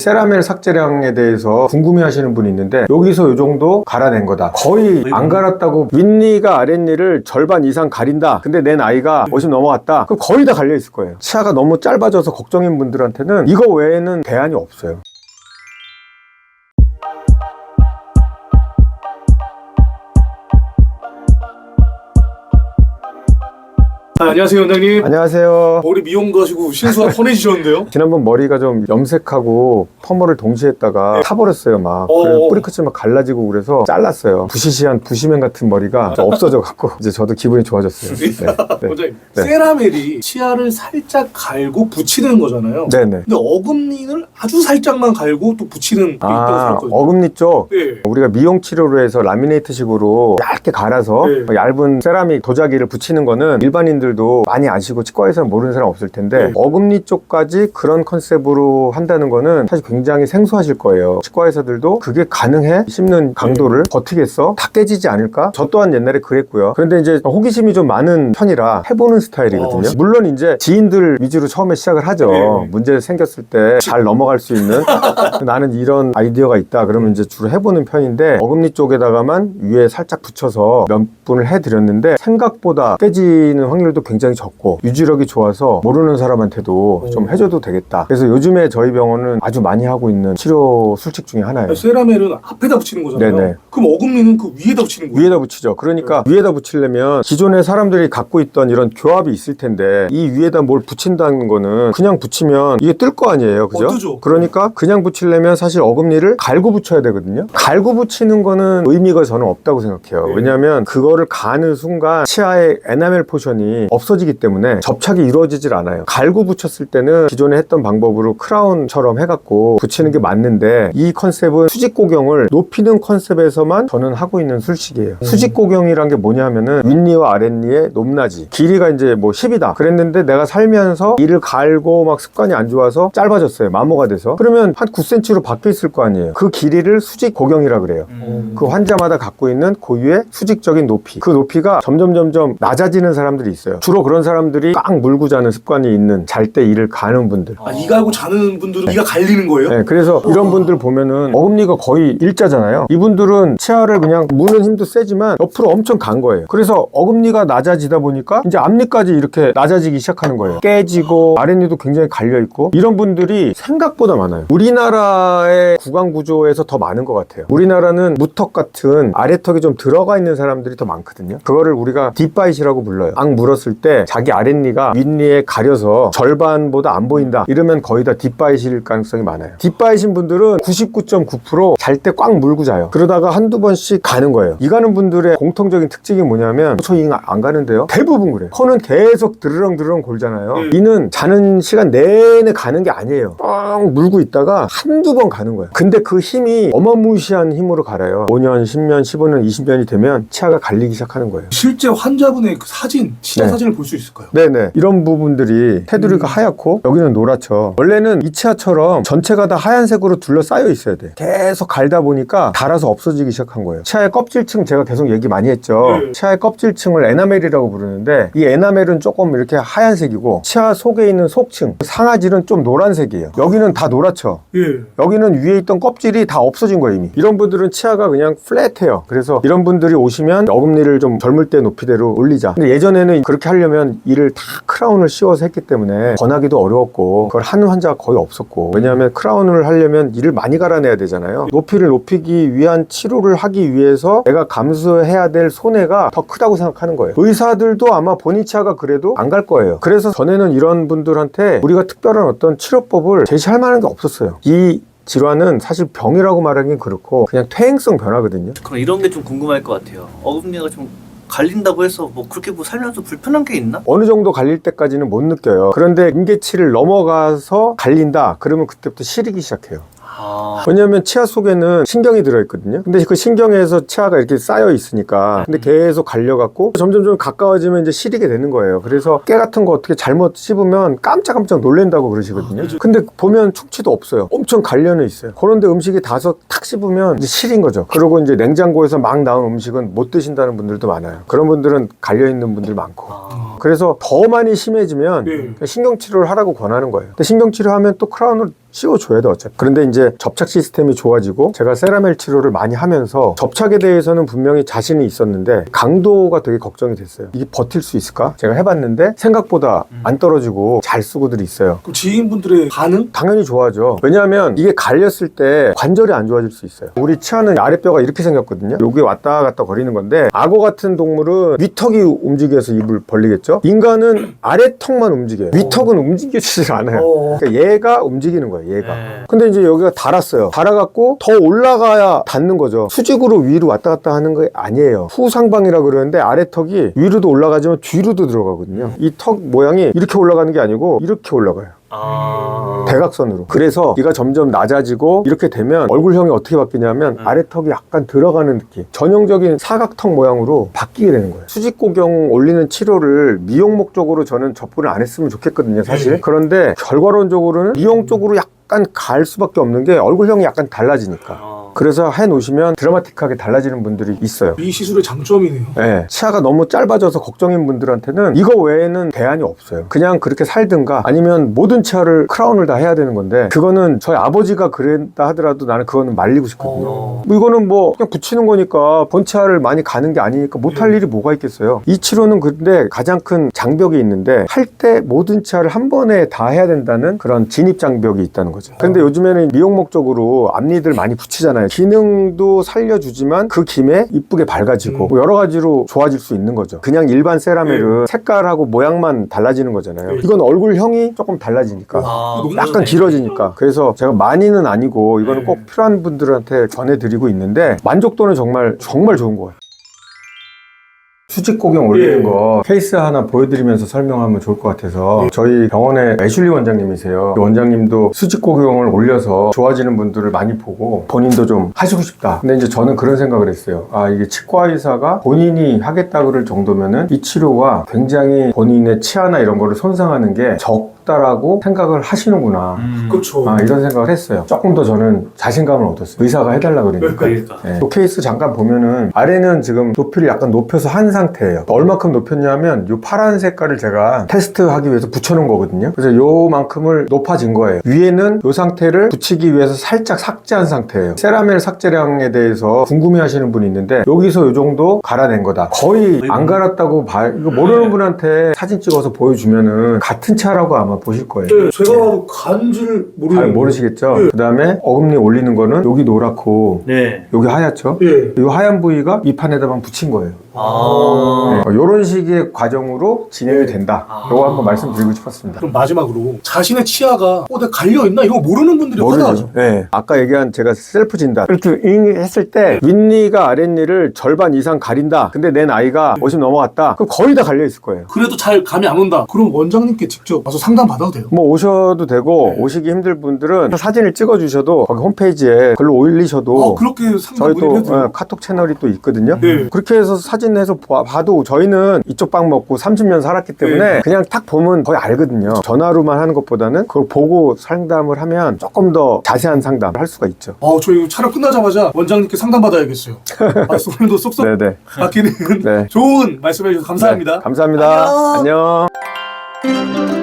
세라멜 삭제량에 대해서 궁금해하시는 분이 있는데 여기서 이 정도 갈아낸 거다. 거의 안 갈았다고 윗니가 아랫니를 절반 이상 가린다. 근데 내 나이가 50 넘어갔다. 그럼 거의 다 갈려 있을 거예요. 치아가 너무 짧아져서 걱정인 분들한테는 이거 외에는 대안이 없어요. 안녕하세요, 원장님. 안녕하세요. 머리 미용도 하시고 신수가 펀해지셨는데요? 지난번 머리가 좀 염색하고 펌머를 동시에 했다가 타버렸어요. 막 그래서 뿌리 끝이 막 갈라지고 그래서 잘랐어요. 부시시한 부시맨 같은 머리가 없어져 갖고 이제 저도 기분이 좋아졌어요. 네. 원장님, 세라멜이 치아를 살짝 갈고 붙이는 거잖아요. 네네. 근데 어금니를 아주 살짝만 갈고 또 붙이는 게 있다고 들었거든요. 어금니 쪽 네. 우리가 미용 치료로 해서 라미네이트식으로 얇게 갈아서 네. 얇은 세라믹 도자기를 붙이는 거는 일반인들도 많이 아시고 치과에서는 모르는 사람 없을 텐데 네. 어금니 쪽까지 그런 컨셉으로 한다는 거는 사실 굉장히 생소하실 거예요. 치과 의사들도 그게 가능해? 씹는 강도를 버티겠어? 다 깨지지 않을까? 저 또한 옛날에 그랬고요. 그런데 이제 호기심이 좀 많은 편이라 해보는 스타일이거든요. 물론 이제 지인들 위주로 처음에 시작을 하죠. 네. 문제 생겼을 때 잘 넘어갈 수 있는 나는 이런 아이디어가 있다 그러면 이제 주로 해보는 편인데 어금니 쪽에다가만 위에 살짝 붙여서 몇 분을 해드렸는데 생각보다 깨지는 확률도 굉장히 적고 유지력이 좋아서 모르는 사람한테도 좀 해줘도 되겠다. 그래서 요즘에 저희 병원은 아주 많이 하고 있는 치료 술칙 중에 하나예요. 세라멜은 앞에다 붙이는 거잖아요. 네네. 그럼 어금니는 그 위에다 붙이는 거예요? 위에다 붙이죠. 그러니까 위에다 붙이려면 기존에 사람들이 갖고 있던 이런 교합이 있을 텐데 이 위에다 뭘 붙인다는 거는 그냥 붙이면 이게 뜰 거 아니에요. 그죠? 뜨죠. 그러니까 그냥 붙이려면 사실 어금니를 갈고 붙여야 되거든요. 갈고 붙이는 거는 의미가 저는 없다고 생각해요. 네. 왜냐하면 그거를 가는 순간 치아의 에나멜 포션이 없어지기 때문에 접착이 이루어지질 않아요. 갈고 붙였을 때는 기존에 했던 방법으로 크라운처럼 해갖고 붙이는 게 맞는데 이 컨셉은 수직고경을 높이는 컨셉에서만 저는 하고 있는 술식이에요. 수직고경이란 게 뭐냐면은 윗니와 아랫니의 높낮이 길이가 이제 뭐 10이다 그랬는데 내가 살면서 이를 갈고 막 습관이 안 좋아서 짧아졌어요. 마모가 돼서 그러면 한 9cm로 바뀌어 있을 거 아니에요. 그 길이를 수직고경이라 그래요. 그 환자마다 갖고 있는 고유의 수직적인 높이 그 높이가 점점 낮아지는 사람들이 있어요. 주로 그런 사람들이 꽉 물고 자는 습관이 있는 잘 때 이를 가는 분들. 이 갈고 자는 분들은 이가 갈리는 거예요? 네, 그래서 이런 분들 보면은 어금니가 거의 일자잖아요. 이분들은 치아를 그냥 무는 힘도 세지만 옆으로 엄청 간 거예요. 그래서 어금니가 낮아지다 보니까 이제 앞니까지 이렇게 낮아지기 시작하는 거예요. 깨지고 아랫니도 굉장히 갈려 있고 이런 분들이 생각보다 많아요. 우리나라의 구강 구조에서 더 많은 것 같아요. 우리나라는 무턱 같은 아래턱이 좀 들어가 있는 사람들이 더 많거든요. 그거를 우리가 딥바이시라고 불러요. 악 물었을 때 자기 아랫니가 윗니에 가려서 절반보다 안 보인다 이러면 거의 다 딥바이실 가능성이 많아요. 딥바이신 분들은 99.9% 잘 때 꽉 물고 자요. 그러다가 한두 번씩 가는 거예요. 이 가는 분들의 공통적인 특징이 뭐냐면 저 이 안 가는데요? 대부분 그래요. 코는 계속 드르렁 골잖아요. 이는 자는 시간 내내 가는 게 아니에요. 뻥 물고 있다가 한두 번 가는 거예요. 근데 그 힘이 어마무시한 힘으로 갈아요. 5년, 10년, 15년, 20년이 되면 치아가 갈리기 시작하는 거예요. 실제 환자분의 그 사진, 치아 네. 사진을 볼 수 있을까요? 네네. 이런 부분들이 테두리가 하얗고 여기는 노랗죠. 원래는 이 치아처럼 전체가 다 하얀색으로 둘러싸여 있어야 돼. 계속 갈다 보니까 닳아서 없어지기 시작한 거예요. 치아의 껍질층 제가 계속 얘기 많이 했죠. 치아의 껍질층을 에나멜이라고 부르는데 이 에나멜은 조금 이렇게 하얀색이고 치아 속에 있는 속층, 상아질은 좀 노란색이에요. 여기는 다 노랗죠. 예. 여기는 위에 있던 껍질이 다 없어진 거예요 이미. 이런 분들은 치아가 그냥 플랫해요. 그래서 이런 분들이 오시면 어금니를 좀 젊을 때 높이대로 올리자. 근데 예전에는 그렇게 하려면 이를 다 크라운을 씌워서 했기 때문에 권하기도 어려웠고 그걸 하는 환자가 거의 없었고 왜냐하면 크라운을 하려면 이를 많이 갈아내야 되잖아요. 높이를 높이기 위한 치료를 하기 위해서 내가 감수해야 될 손해가 더 크다고 생각하는 거예요. 의사들도 아마 본인 치아가 그래도 안 갈 거예요. 그래서 전에는 이런 분들한테 우리가 특별한 어떤 치료법을 제시할 만한 게 없었어요. 이 질환은 사실 병이라고 말하기는 그렇고 그냥 퇴행성 변화거든요. 그럼 이런 게 좀 궁금할 것 같아요. 어금니가 좀 갈린다고 해서 뭐 그렇게 뭐 살면서 불편한 게 있나? 어느 정도 갈릴 때까지는 못 느껴요. 그런데 임계치를 넘어가서 갈린다 그러면 그때부터 시리기 시작해요. 왜냐하면 치아 속에는 신경이 들어있거든요. 근데 그 신경에서 치아가 이렇게 쌓여 있으니까 근데 계속 갈려갖고 점점 가까워지면 이제 시리게 되는 거예요. 그래서 깨 같은 거 어떻게 잘못 씹으면 깜짝 놀란다고 그러시거든요. 근데 보면 충치도 없어요. 엄청 갈려는 있어요. 그런데 음식이 닿아서 탁 씹으면 이제 시린 거죠. 그리고 이제 냉장고에서 막 나온 음식은 못 드신다는 분들도 많아요. 그런 분들은 갈려있는 분들 많고 그래서 더 많이 심해지면 신경치료를 하라고 권하는 거예요. 근데 신경치료하면 또 크라운을 씌워줘야 돼 어차피. 그런데 이제 접착 시스템이 좋아지고 제가 세라멜 치료를 많이 하면서 접착에 대해서는 분명히 자신이 있었는데 강도가 되게 걱정이 됐어요. 이게 버틸 수 있을까? 제가 해봤는데 생각보다 안 떨어지고 잘 쓰고들이 있어요. 그럼 지인분들의 반응? 당연히 좋아하죠. 왜냐하면 이게 갈렸을 때 관절이 안 좋아질 수 있어요. 우리 치아는 아랫뼈가 이렇게 생겼거든요. 여기 왔다 갔다 거리는 건데 악어 같은 동물은 위턱이 움직여서 입을 벌리겠죠. 인간은 아래턱만 움직여요. 위턱은 움직이지 않아요. 그러니까 얘가 움직이는 거예요. 얘가. 근데 이제 여기가 달았어요. 달아갖고 더 올라가야 닿는 거죠. 수직으로 위로 왔다 갔다 하는 거 아니에요. 후상방이라 그러는데 아래턱이 위로도 올라가지만 뒤로도 들어가거든요. 이 턱 모양이 이렇게 올라가는 게 아니고 이렇게 올라가요. 대각선으로. 그래서 이가 점점 낮아지고 이렇게 되면 얼굴형이 어떻게 바뀌냐면 아래턱이 약간 들어가는 느낌, 전형적인 사각턱 모양으로 바뀌게 되는 거예요. 수직고경 올리는 치료를 미용 목적으로 저는 접근을 안 했으면 좋겠거든요 사실. 그런데 결과론적으로는 미용 쪽으로 약간 갈 수밖에 없는 게 얼굴형이 약간 달라지니까. 그래서 해놓으시면 드라마틱하게 달라지는 분들이 있어요. 이 시술의 장점이네요. 네. 치아가 너무 짧아져서 걱정인 분들한테는 이거 외에는 대안이 없어요. 그냥 그렇게 살든가 아니면 모든 치아를 크라운을 다 해야 되는 건데 그거는 저희 아버지가 그랬다 하더라도 나는 그거는 말리고 싶거든요. 뭐 이거는 뭐 그냥 붙이는 거니까 본치아를 많이 가는 게 아니니까 못할 일이 뭐가 있겠어요. 이 치료는 근데 가장 큰 장벽이 있는데 할 때 모든 치아를 한 번에 다 해야 된다는 그런 진입 장벽이 있다는 거죠. 근데 요즘에는 미용 목적으로 앞니들 많이 붙이잖아요. 기능도 살려주지만 그 김에 이쁘게 밝아지고 뭐 여러 가지로 좋아질 수 있는 거죠. 그냥 일반 세라멜은 색깔하고 모양만 달라지는 거잖아요. 이건 얼굴형이 조금 달라지니까 약간 길어지니까. 그래서 제가 많이는 아니고 이거는 꼭 필요한 분들한테 전해드리고 있는데 만족도는 정말 좋은 것 같아요. 수직고경 올리는 거 케이스 하나 보여드리면서 설명하면 좋을 것 같아서 저희 병원의 애슐리 원장님이세요. 원장님도 수직고경을 올려서 좋아지는 분들을 많이 보고 본인도 좀 하시고 싶다. 근데 이제 저는 그런 생각을 했어요. 아, 이게 치과의사가 본인이 하겠다 그럴 정도면은 이 치료가 굉장히 본인의 치아나 이런 거를 손상하는 게 적다라고 생각을 하시는구나. 그렇죠. 아, 이런 생각을 했어요. 조금 더 저는 자신감을 얻었어요. 의사가 해달라 그러니까. 네. 또 케이스 잠깐 보면은 아래는 지금 높이를 약간 높여서 한 상태예요. 얼마큼 높였냐면 이 파란 색깔을 제가 테스트하기 위해서 붙여놓은 거거든요. 그래서 요만큼을 높아진 거예요. 위에는 이 상태를 붙이기 위해서 살짝 삭제한 상태예요. 세라멜 삭제량에 대해서 궁금해하시는 분이 있는데 여기서 이 정도 갈아낸 거다. 거의 안 갈았다고 이거 모르는 분한테 사진 찍어서 보여주면은 같은 차라고 아마 보실 거예요. 네, 제가 봐도 간지를 모르는 잘 모르시겠죠? 그 다음에 어금니 올리는 거는 여기 노랗고 여기 하얗죠? 이 하얀 부위가 이 판에다만 붙인 거예요. 이런 식의 과정으로 진행이 된다. 이거 한번 말씀드리고 싶었습니다. 그럼 마지막으로 자신의 치아가 내가 갈려있나? 이거 모르는 분들이 모르죠. 화나죠. 네. 아까 얘기한 제가 셀프 진단 이렇게 했을 때 윗니가 아랫니를 절반 이상 가린다. 근데 내 나이가 50 넘어갔다. 그럼 거의 다 갈려 있을 거예요. 그래도 잘 감이 안 온다. 그럼 원장님께 직접 와서 상담 받아도 돼요? 뭐 오셔도 되고 오시기 힘들 분들은 사진을 찍어주셔도 거기 홈페이지에 글로 올리셔도 그렇게 상담 저희 또 해도 돼요? 카톡 채널이 또 있거든요. 네. 그렇게 해서 사진해서 봐도 저희는 이쪽 빵 먹고 30년 살았기 때문에 그냥 딱 보면 거의 알거든요. 전화로만 하는 것보다는 그걸 보고 상담을 하면 조금 더 자세한 상담을 할 수가 있죠. 저희 촬영 끝나자마자 원장님께 상담 받아야겠어요. 오늘도 쏙쏙 네네. 바뀌는 네. 좋은 말씀해 주셔서 감사합니다. 네, 감사합니다. 안녕.